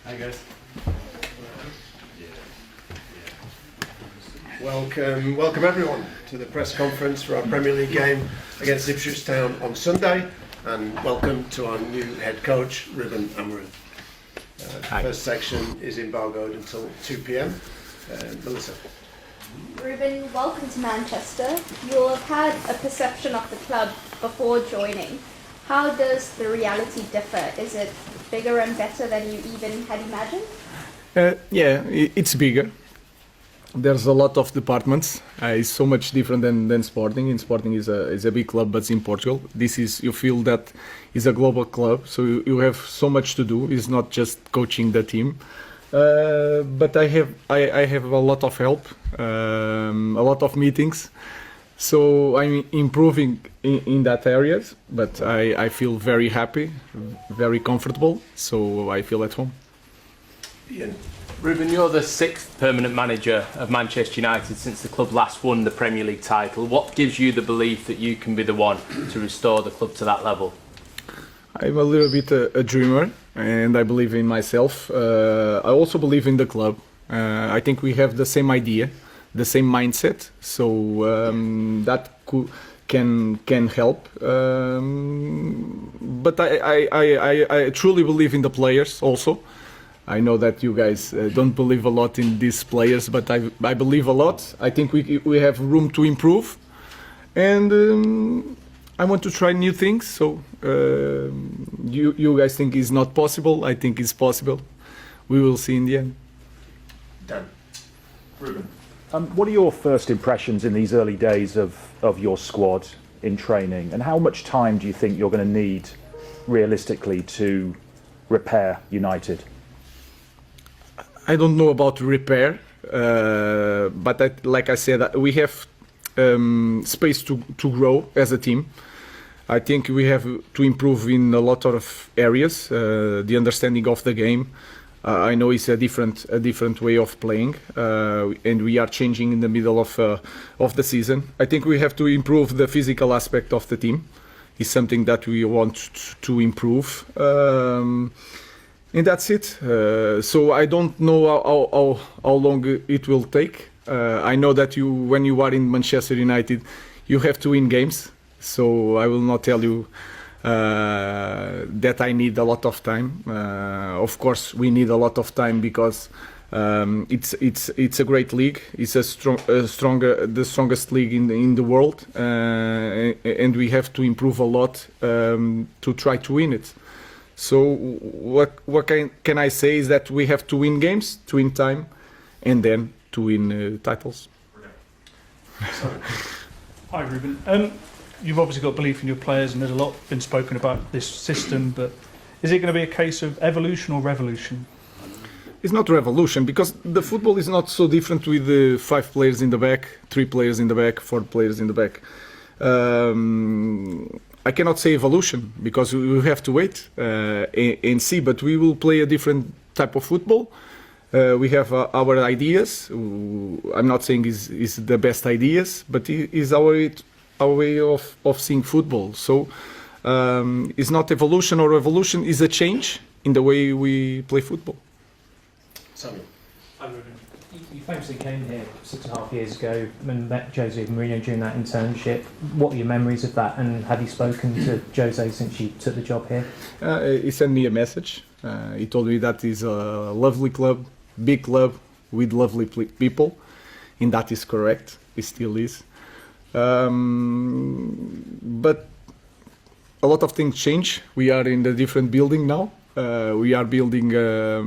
Hi guys. Welcome everyone to the press conference for our Premier League game against Ipswich Town on Sunday, and welcome to our new head coach, Ruben Amorim. The first section is embargoed until 2 p.m. Melissa. Ruben, welcome to Manchester. You'll have had a perception of the club before joining. How does the reality differ? Is it bigger and better than you even had imagined? It's bigger. There's a lot of departments. It's so much different than Sporting. In Sporting is a big club, but it's in Portugal. You feel that it's a global club, so you have so much to do. It's not just coaching the team. But I have a lot of help, a lot of meetings. So I'm improving in that areas, but I feel very happy, very comfortable, so I feel at home. Ian. Ruben, you're the 6th permanent manager of Manchester United since the club last won the Premier League title. What gives you the belief that you can be the one to restore the club to that level? I'm a little bit a dreamer, and I believe in myself. I also believe in the club. I think we have the same idea, the same mindset, so that can help. But I truly believe in the players also. I know that you guys don't believe a lot in these players, but I believe a lot. I think we have room to improve, and I want to try new things. So you guys think it's not possible. I think it's possible. We will see in the end. Dan. Ruben. What are your first impressions in these early days of your squad in training, and how much time do you think you're going to need realistically to repair United? I don't know about repair, but like I said, we have space to grow as a team. I think we have to improve in a lot of areas. The understanding of the game. I know it's a different way of playing, and we are changing in the middle of the season. I think we have to improve the physical aspect of the team. It's something that we want to improve. And that's it. So I don't know how long it will take. I know that when you are in Manchester United, you have to win games. So I will not tell you that I need a lot of time. Of course, we need a lot of time because it's a great league. It's the strongest league in the world, and we have to improve a lot to try to win it. So what can I say is that we have to win games, to win time, and then to win titles. Hi Ruben. You've obviously got belief in your players, and there's a lot been spoken about this system, but is it going to be a case of evolution or revolution? It's not revolution, because the football is not so different with the 5 players in the back, 3 players in the back, 4 players in the back. I cannot say evolution because we have to wait and see, but we will play a different type of football. We have our ideas. I'm not saying is the best ideas, but it is our way of seeing football. So it's not evolution or revolution, it's a change in the way we play football. Samuel. You famously came here 6.5 years ago and met Jose Mourinho during that internship. What are your memories of that, and have you spoken to Jose since you took the job here? He sent me a message. He told me that it's a lovely club, big club with lovely people, and that is correct. It still is. But a lot of things change. We are in a different building now. We are building a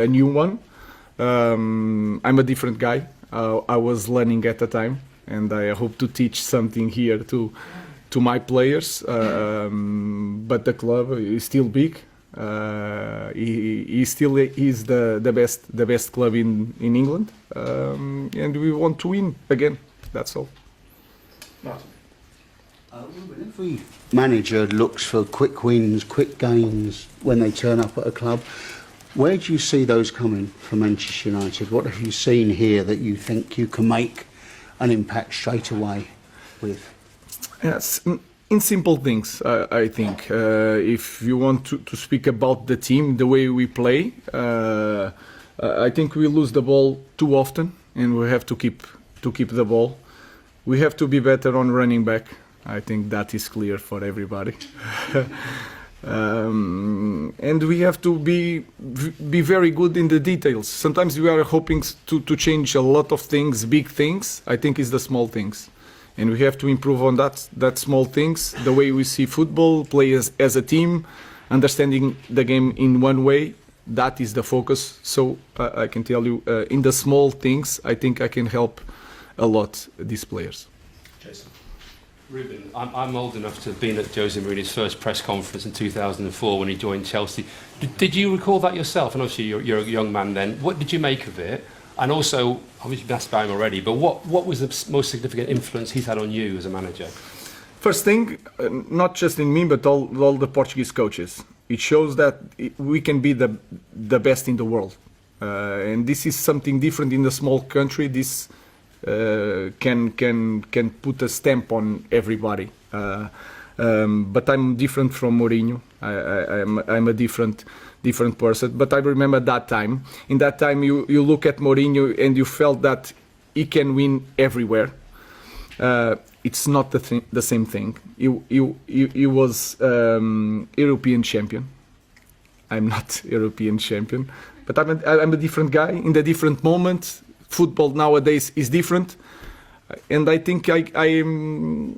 new one. I'm a different guy. I was learning at the time, and I hope to teach something here to my players. But the club is still big. He still is the best club in England, and we want to win again. That's all. Martin. Every manager looks for quick wins, quick gains when they turn up at a club. Where do you see those coming for Manchester United? What have you seen here that you think you can make an impact straight away with? Yes, in simple things, I think. If you want to speak about the team, the way we play, I think we lose the ball too often, and we have to keep the ball. We have to be better on running back. I think that is clear for everybody. And we have to be very good in the details. Sometimes we are hoping to change a lot of things, big things. I think it's the small things. And we have to improve on that small things, the way we see football, play as a team, understanding the game in one way. That is the focus. So I can tell you, in the small things, I think I can help a lot these players. Jason. Ruben, I'm old enough to have been at Jose Mourinho's first press conference in 2004 when he joined Chelsea. Did you recall that yourself? And obviously you're a young man then. What did you make of it? And also, obviously you've asked about him already, but what was the most significant influence he's had on you as a manager? First thing, not just in me, but all the Portuguese coaches. It shows that we can be the best in the world. And this is something different in a small country. This can put a stamp on everybody. But I'm different from Mourinho. I'm a different person. But I remember that time. In that time, you look at Mourinho and you felt that he can win everywhere. It's not the same thing. He was European champion. I'm not European champion, but I'm a different guy in the different moment. Football nowadays is different, and I think I'm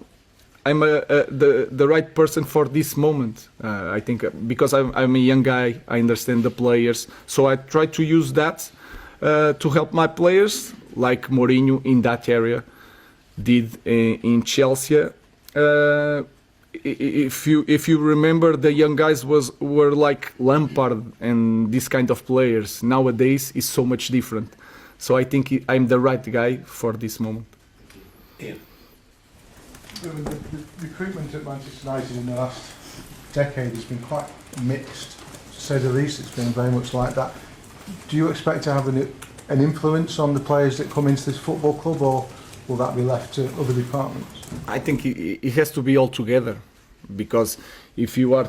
the right person for this moment. I think because I'm a young guy, I understand the players, so I try to use that to help my players, like Mourinho in that area did in Chelsea. If you remember, the young guys were like Lampard and this kind of players. Nowadays is so much different. So I think I'm the right guy for this moment. Ian. The recruitment at Manchester United in the last decade has been quite mixed, to say the least. It's been very much like that. Do you expect to have an influence on the players that come into this football club, or will that be left to other departments? I think it has to be all together, because if you are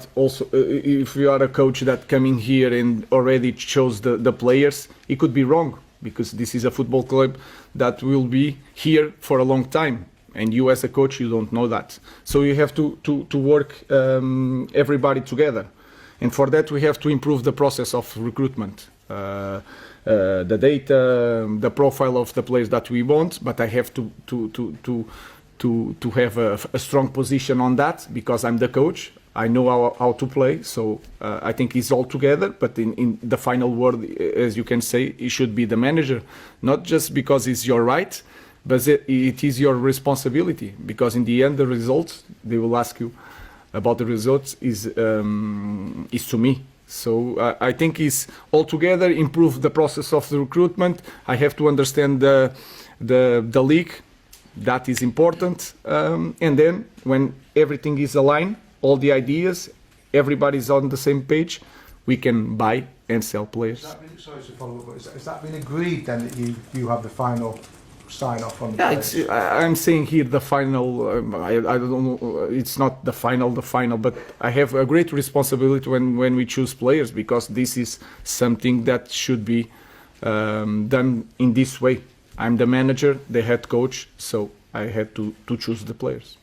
a coach that coming here and already chose the players, it could be wrong, because this is a football club that will be here for a long time, and you as a coach, you don't know that. So you have to work everybody together, and for that we have to improve the process of recruitment. The data, the profile of the players that we want, but I have to have a strong position on that, because I'm the coach. I know how to play, so I think it's all together. But in the final word, as you can say, it should be the manager, not just because it's your right, but it is your responsibility. Because in the end, the results they will ask you about the results is to me. So I think it's all together. Improve the process of the recruitment. I have to understand the league. That is important. And then when everything is aligned, all the ideas, everybody's on the same page, we can buy and sell players. Sorry to follow up, but has that been agreed then, that you have the final sign-off on the players? I'm saying here the final, I don't know, it's not the final, but I have a great responsibility when we choose players, because this is something that should be done in this way. I'm the manager, the head coach, so I had to choose the players.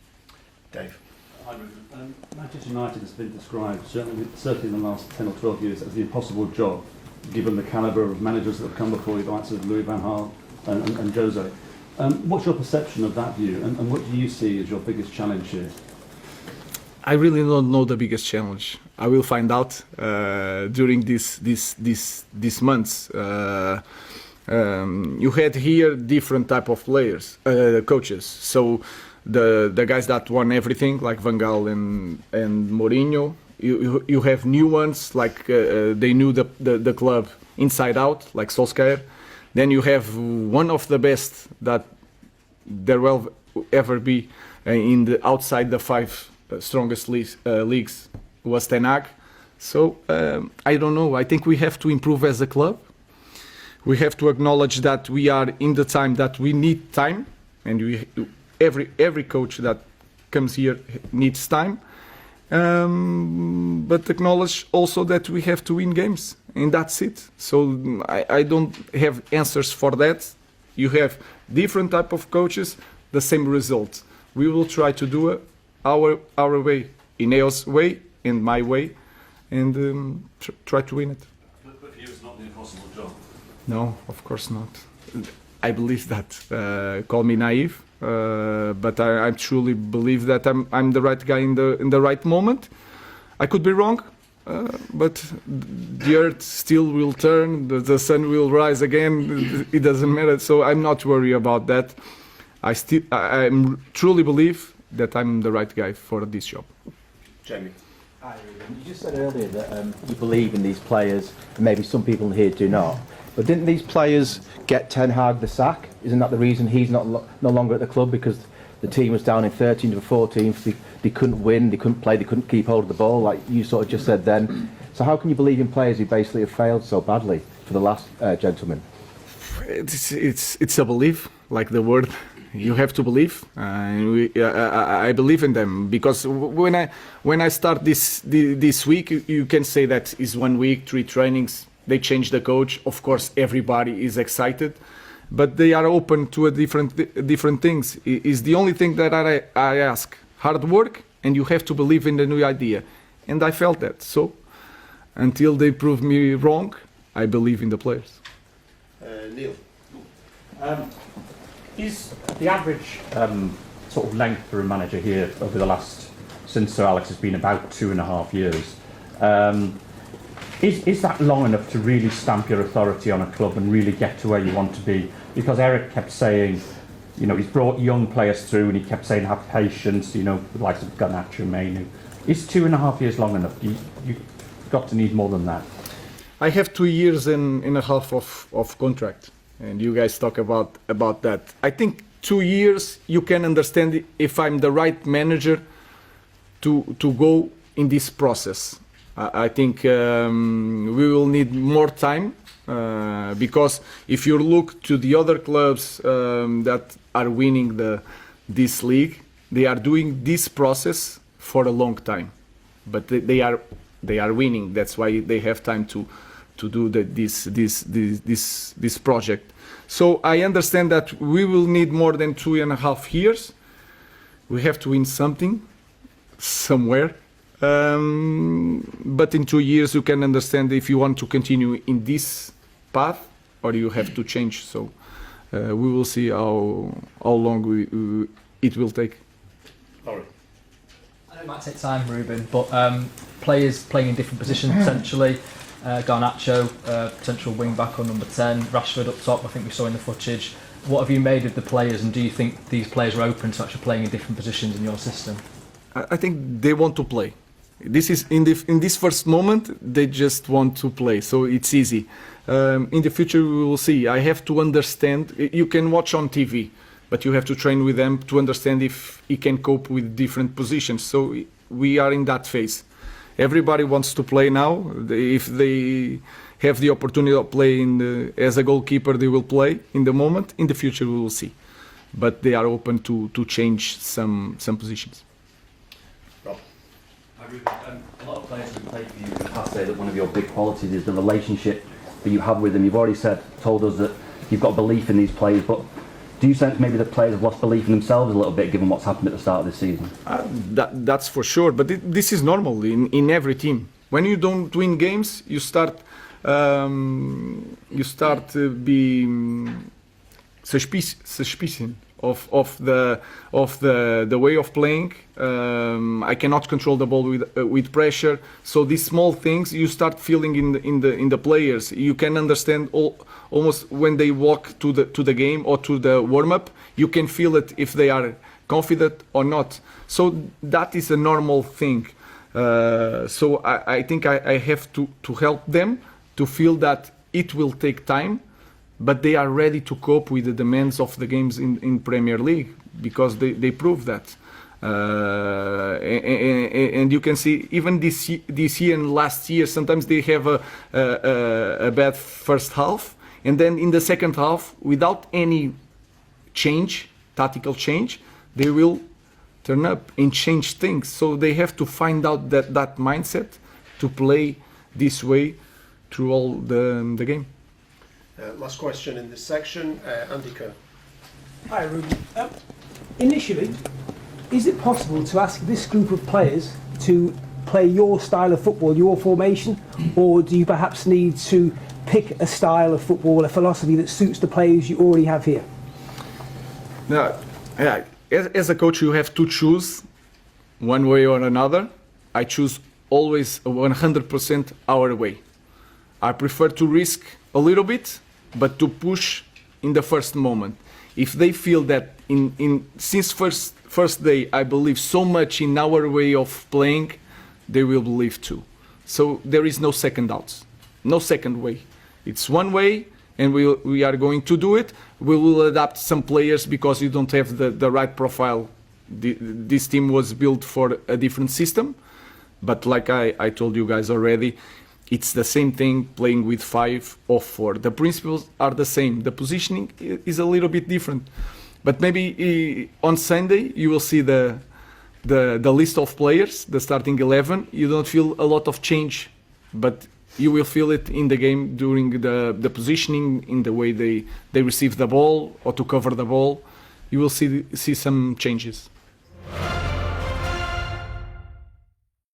Dave. Hi, Ruben. Manchester United has been described, certainly in the last 10 or 12 years, as the impossible job, given the calibre of managers that have come before you, the likes of Louis van Gaal and Jose. What's your perception of that view, and what do you see as your biggest challenge here? I really don't know the biggest challenge. I will find out during these months. You had here different type of players, coaches. So the guys that won everything, like Van Gaal and Mourinho. You have new ones, like they knew the club inside out, like Solskjaer. Then you have one of the best that there will ever be in the outside the five strongest leagues was Ten Hag. So I don't know. I think we have to improve as a club. We have to acknowledge that we are in the time that we need time, and every coach that comes here needs time, but acknowledge also that we have to win games, and that's it. So I don't have answers for that. You have different type of coaches, the same result. We will try to do it our way, Ineos' way and my way, and try to win it. But for you, it's not the impossible job. No, of course not. I believe that. Call me naive, but I truly believe that I'm the right guy in the right moment. I could be wrong, but the earth still will turn, the sun will rise again. It doesn't matter. So I'm not worried about that. I truly believe that I'm the right guy for this job. Jamie. Hi, Ruben. You just said earlier that you believe in these players, and maybe some people here do not. But didn't these players get Ten Hag the sack? Isn't that the reason he's no longer at the club? Because the team was down in 13th or 14th. They couldn't win, they couldn't play, they couldn't keep hold of the ball, like you sort of just said then. So how can you believe in players who basically have failed so badly for the last gentleman? It's a belief, like the word. You have to believe. I believe in them because when I start this week, you can say that is 1 week, 3 trainings. They change the coach. Of course, everybody is excited, but they are open to a different things. Is the only thing that I ask: hard work, and you have to believe in the new idea. And I felt that. So until they prove me wrong, I believe in the players. Neil. Is the average sort of length for a manager here over the last, since Sir Alex has been, about 2.5 years? Is that long enough to really stamp your authority on a club and really get to where you want to be? Because Eric kept saying, you know, he's brought young players through and he kept saying have patience, you know, with the likes of Garnacho, Mainu. Is 2.5 years long enough? You've got to need more than that. I have 2 years and a half of contract, and you guys talk about that. I think 2 years you can understand if I'm the right manager to go in this process. I think we will need more time because if you look to the other clubs that are winning this league, they are doing this process for a long time, but they are winning. That's why they have time to do this project. So I understand that we will need more than 2.5 years. We have to win something somewhere. But in 2 years you can understand if you want to continue in this path or you have to change. So we will see how long it will take. Laurie. I know it might take time, Ruben, but players playing in different positions potentially. Garnacho, potential wing back on number 10, Rashford up top, I think we saw in the footage. What have you made of the players, and do you think these players are open to actually playing in different positions in your system? I think they want to play. This is in this first moment they just want to play, so it's easy. In the future we will see. I have to understand. You can watch on TV, but you have to train with them to understand if he can cope with different positions. So we are in that phase. Everybody wants to play now. If they have the opportunity of playing as a goalkeeper, they will play in the moment. In the future we will see, but they are open to change some positions. A lot of players who played for you in the past say that one of your big qualities is the relationship that you have with them. You've already told us that you've got belief in these players, but do you sense maybe the players have lost belief in themselves a little bit given what's happened at the start of this season? That's for sure, but this is normal in every team. When you don't win games, you start being suspicious of the way of playing. I cannot control the ball with pressure. So these small things you start feeling in the players. You can understand almost when they walk to the game or to the warm up. You can feel it if they are confident or not. So that is a normal thing. So I think I have to help them to feel that it will take time, but they are ready to cope with the demands of the games in Premier League because they prove that. And you can see even this year and last year, sometimes they have a bad first half, and then in the second half, without any tactical change, they will turn up and change things. So they have to find out that mindset to play this way through all the game. Last question in this section, Andy Kerr. Hi, Ruben. Initially, is it possible to ask this group of players to play your style of football, your formation, or do you perhaps need to pick a style of football, a philosophy that suits the players you already have here? Now, as a coach, you have to choose one way or another. I choose always 100% our way. I prefer to risk a little bit, but to push in the first moment. If they feel that since first day I believe so much in our way of playing, they will believe too. So there is no second doubts, no second way. It's one way, and we are going to do it. We will adapt some players because you don't have the right profile. This team was built for a different system, but like I told you guys already, it's the same thing playing with 5 or 4. The principles are the same. The positioning is a little bit different. But maybe on Sunday you will see the list of players, the starting 11. You don't feel a lot of change, but you will feel it in the game during the positioning, in the way they receive the ball or to cover the ball. You will see some changes.